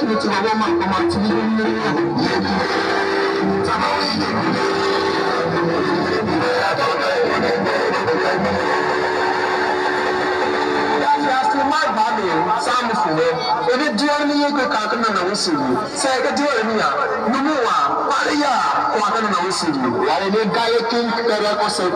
opportunity of one man to If you go Kakana Nawisi, say a dear Mia, Numua, Maria, Wakana Nawisi, while they guy king, Karako, so